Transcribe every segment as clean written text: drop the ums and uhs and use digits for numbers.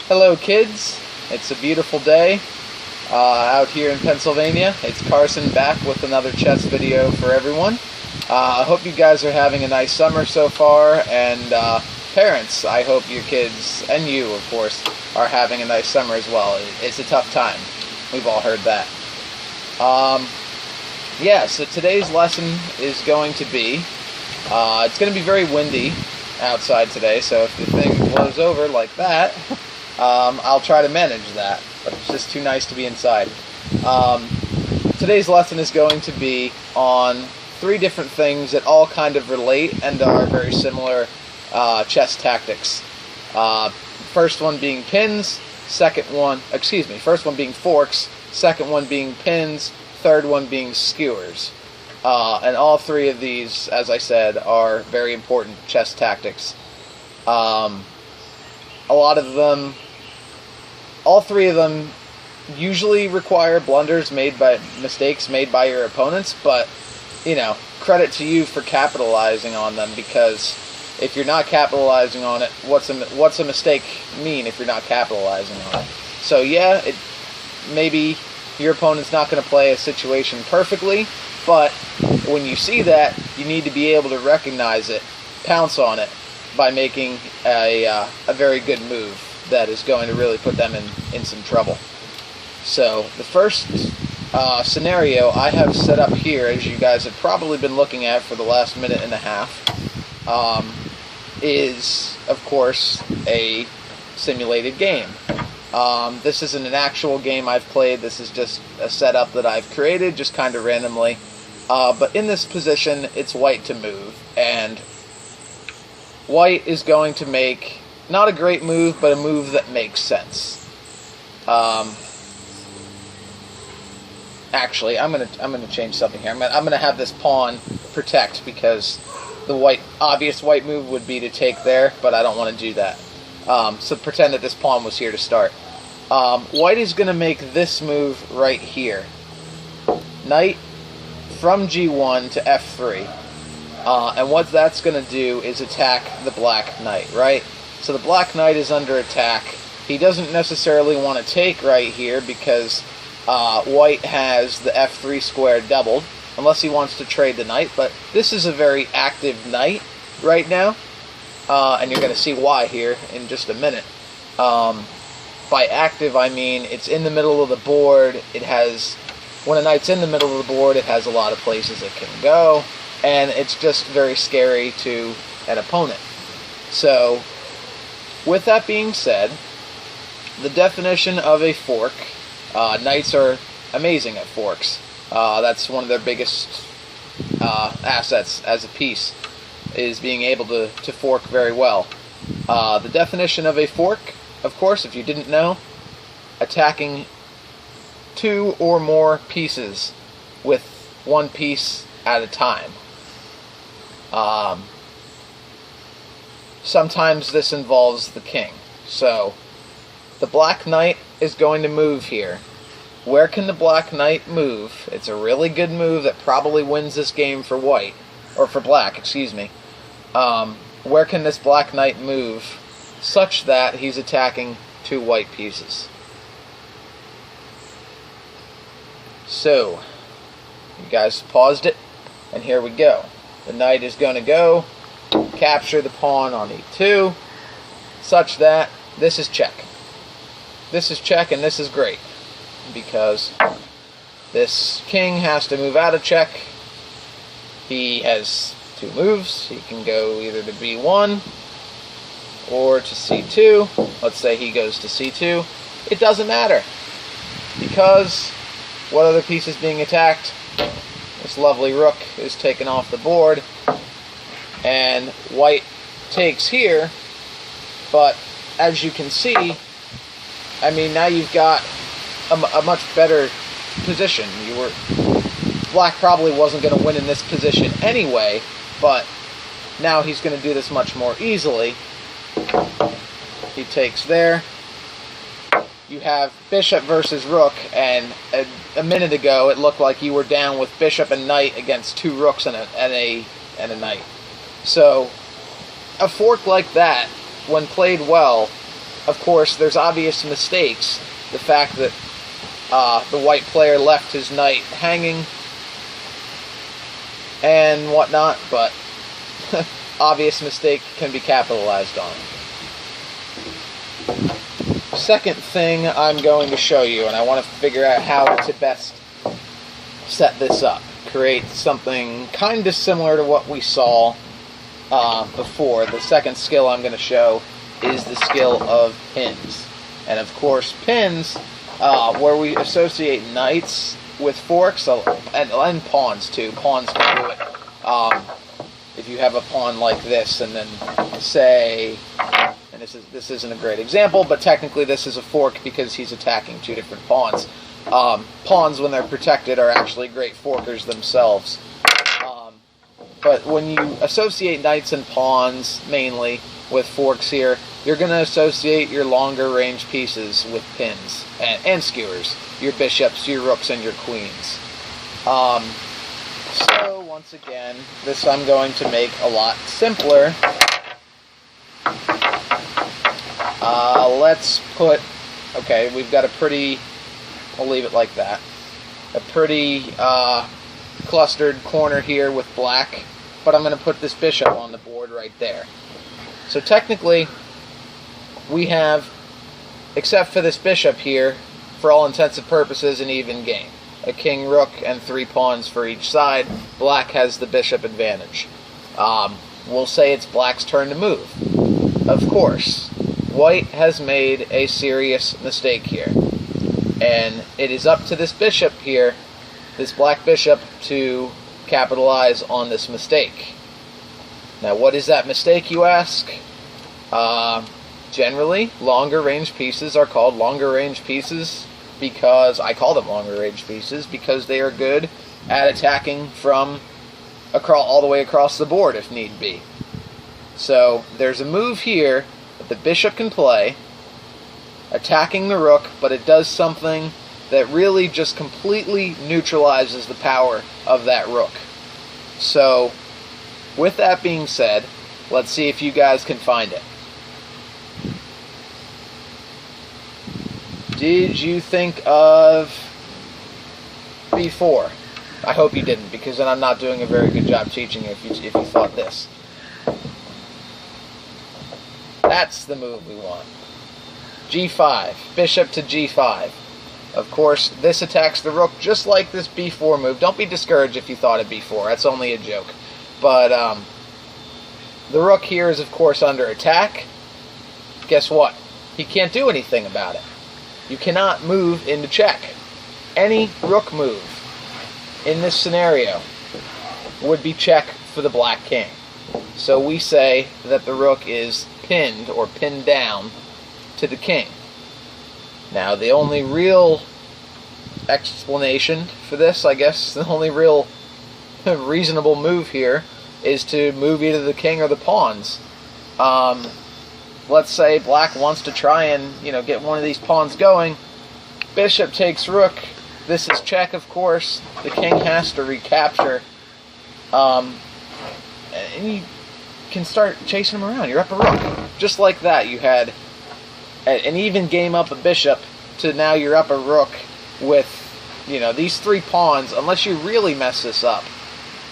Hello kids, it's a beautiful day out here in Pennsylvania. It's Carson back with another chess video for everyone. I hope you guys are having a nice summer so far, and parents, I hope your kids, and you of course, are having a nice summer as well. It's a tough time, we've all heard that. Yeah, so today's lesson is going to be, it's going to be very windy outside today, so if the thing blows over like that, I'll try to manage that, but it's just too nice to be inside. Today's lesson is going to be on 3 different things that all kind of relate and are very similar chess tactics. First one being pins, first one being forks, second one being pins, third one being skewers. And all 3 of these, as I said, are very important chess tactics. A lot of them, all 3 of them usually require mistakes made by your opponents, but, you know, credit to you for capitalizing on them, because if you're not capitalizing on it, what's a mistake mean if you're not capitalizing on it? So yeah, maybe your opponent's not going to play a situation perfectly, but when you see that, you need to be able to recognize it, pounce on it, by making a very good move that is going to really put them in some trouble. So the first scenario I have set up here, as you guys have probably been looking at for the last minute and a half, is, of course, a simulated game. This isn't an actual game I've played. This is just a setup that I've created, just kind of randomly. But in this position, it's white to move, and white is going to make not a great move, but a move that makes sense. Actually, I'm gonna change something here. I'm gonna have this pawn protect, because the obvious white move would be to take there, but I don't want to do that. So pretend that this pawn was here to start. White is gonna make this move right here. Knight from G1 to F3. And what that's going to do is attack the black knight, right? So the black knight is under attack. He doesn't necessarily want to take right here, because white has the F3 square doubled, unless he wants to trade the knight. But this is a very active knight right now, and you're going to see why here in just a minute. By active, I mean it's in the middle of the board. When a knight's in the middle of the board, it has a lot of places it can go, and it's just very scary to an opponent. So, with that being said, the definition of a fork, knights are amazing at forks. That's one of their biggest assets as a piece, is being able to fork very well. The definition of a fork, of course, if you didn't know, attacking 2 or more pieces with 1 piece at a time. Sometimes this involves the king. So the black knight is going to move here. Where can the black knight move? It's a really good move that probably wins this game for white, or for black, excuse me. Where can this black knight move such that he's attacking 2 white pieces? So, you guys paused it, and here we go. The knight is going to go, capture the pawn on e2, such that this is check. This is check, and this is great, because this king has to move out of check. He has 2 moves. He can go either to b1 or to c2. Let's say he goes to c2. It doesn't matter, because what other piece is being attacked? This lovely rook is taken off the board, and white takes here, but as you can see, I mean, now you've got a much better position. Black probably wasn't going to win in this position anyway, but now he's going to do this much more easily. He takes there. You have bishop versus rook, and a minute ago it looked like you were down with bishop and knight against 2 rooks and a knight. So a fork like that, when played well, of course, there's obvious mistakes. The fact that the white player left his knight hanging and whatnot, but obvious mistake can be capitalized on. Second thing I'm going to show you, and I want to figure out how to best set this up. Create something kind of similar to what we saw before. The second skill I'm going to show is the skill of pins. And of course, pins, where we associate knights with forks, and pawns too. Pawns can do it. If you have a pawn like this, and then say, and this isn't a great example, but technically this is a fork because he's attacking two different pawns. Pawns, when they're protected, are actually great forkers themselves. But when you associate knights and pawns, mainly, with forks here, you're going to associate your longer range pieces with pins, and skewers. Your bishops, your rooks, and your queens. So, once again, this I'm going to make a lot simpler. Let's put, okay, we've got a pretty, I'll leave it like that, a pretty clustered corner here with black, but I'm going to put this bishop on the board right there. So technically, we have, except for this bishop here, for all intents and purposes, an even game. A king, rook, and 3 pawns for each side. Black has the bishop advantage. We'll say it's black's turn to move. Of course, white has made a serious mistake here. And it is up to this bishop here, this black bishop, to capitalize on this mistake. Now, what is that mistake, you ask? Generally, longer range pieces are called longer range pieces because, I call them longer range pieces, because they are good at attacking from all the way across the board if need be. So, there's a move here that the bishop can play, attacking the rook, but it does something that really just completely neutralizes the power of that rook. So, with that being said, let's see if you guys can find it. Did you think of b4? I hope you didn't, because then I'm not doing a very good job teaching you if you thought this. That's the move we want. g5, bishop to g5. Of course, this attacks the rook just like this b4 move. Don't be discouraged if you thought of b4. That's only a joke. But the rook here is, of course, under attack. Guess what? He can't do anything about it. You cannot move into check. Any rook move in this scenario would be check for the black king. So we say that the rook is pinned, or pinned down, to the king. Now, the only real explanation for this, I guess, the only real reasonable move here is to move either the king or the pawns. Let's say black wants to try and, get one of these pawns going. Bishop takes rook. This is check, of course. The king has to recapture. And you can start chasing him around. You're up a rook. Just like that, you had an even game up a bishop to now you're up a rook with, these 3 pawns. Unless you really mess this up,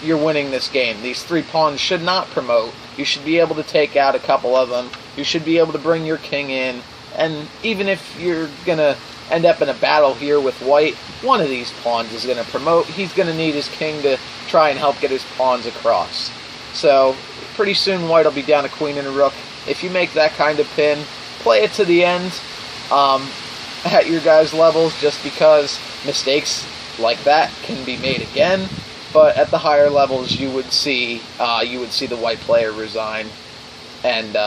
you're winning this game. These 3 pawns should not promote. You should be able to take out a couple of them. You should be able to bring your king in. And even if you're going to end up in a battle here with white, one of these pawns is going to promote. He's going to need his king to try and help get his pawns across. So, pretty soon white will be down a queen and a rook. If you make that kind of pin, play it to the end at your guys' levels, just because mistakes like that can be made again. But at the higher levels, you would see the white player resign and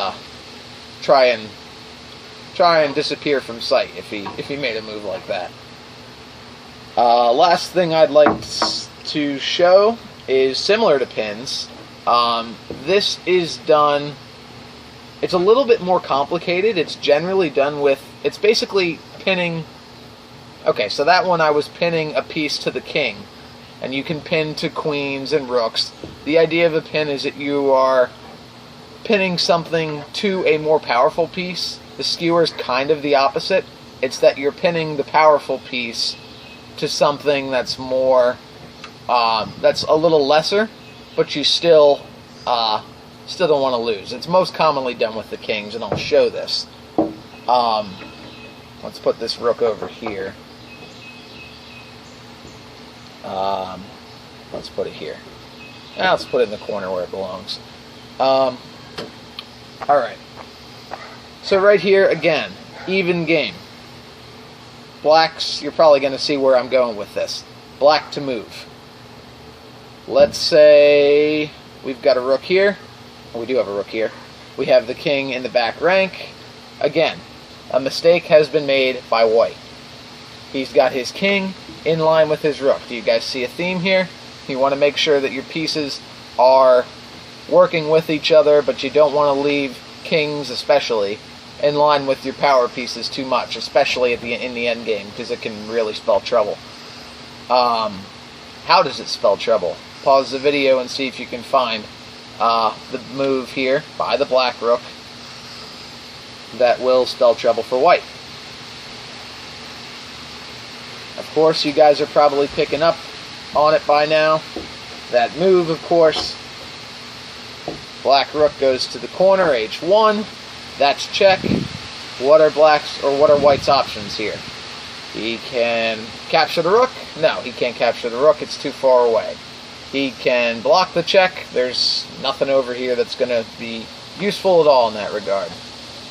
try and disappear from sight if he made a move like that. Last thing I'd like to show is similar to pins. This is done. It's a little bit more complicated. It's generally done with. It's basically pinning. Okay, so that one I was pinning a piece to the king. And you can pin to queens and rooks. The idea of a pin is that you are pinning something to a more powerful piece The skewer's kind of the opposite. It's that you're pinning the powerful piece to something that's more, that's a little lesser, but you still don't want to lose. It's most commonly done with the kings, and I'll show this. Let's put this rook over here. Let's put it here. Now let's put it in the corner where it belongs. Alright. So right here, again, even game. Blacks, you're probably going to see where I'm going with this. Black to move. Let's say we've got a rook here. We do have a rook here. We have the king in the back rank. Again, a mistake has been made by white. He's got his king in line with his rook. Do you guys see a theme here? You want to make sure that your pieces are working with each other, but you don't want to leave kings, especially, in line with your power pieces too much, especially in the end game, because it can really spell trouble. How does it spell trouble? Pause the video and see if you can find the move here by the black rook that will spell trouble for white. Of course, you guys are probably picking up on it by now. That move, of course, black rook goes to the corner, h1. That's check. What are white's options here? He can capture the rook. No, he can't capture the rook. It's too far away. He can block the check. There's nothing over here that's going to be useful at all in that regard.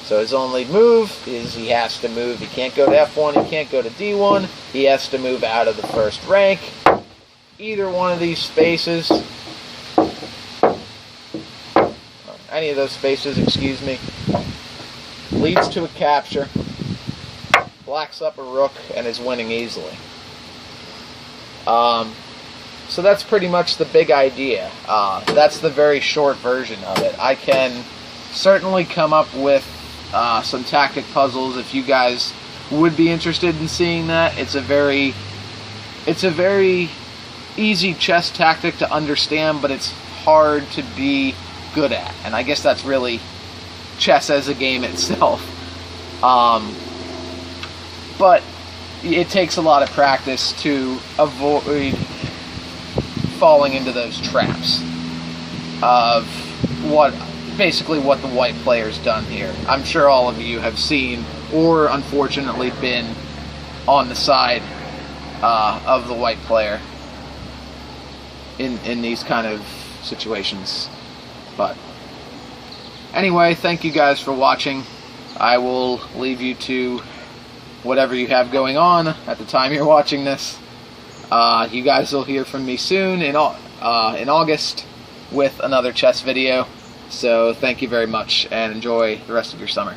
So his only move is he has to move. He can't go to f1. He can't go to d1. He has to move out of the first rank. Either one of these spaces, any of those spaces, excuse me, leads to a capture. Black's up a rook and is winning easily. So that's pretty much the big idea. That's the very short version of it. I can certainly come up with some tactic puzzles if you guys would be interested in seeing that. It's a very easy chess tactic to understand, but it's hard to be good at. And I guess that's really chess as a game itself. But it takes a lot of practice to avoid falling into those traps of basically what the white player's done here. I'm sure all of you have seen or unfortunately been on the side of the white player in these kind of situations. But anyway, thank you guys for watching. I will leave you to whatever you have going on at the time you're watching this. You guys will hear from me soon in August with another chess video. So thank you very much and enjoy the rest of your summer.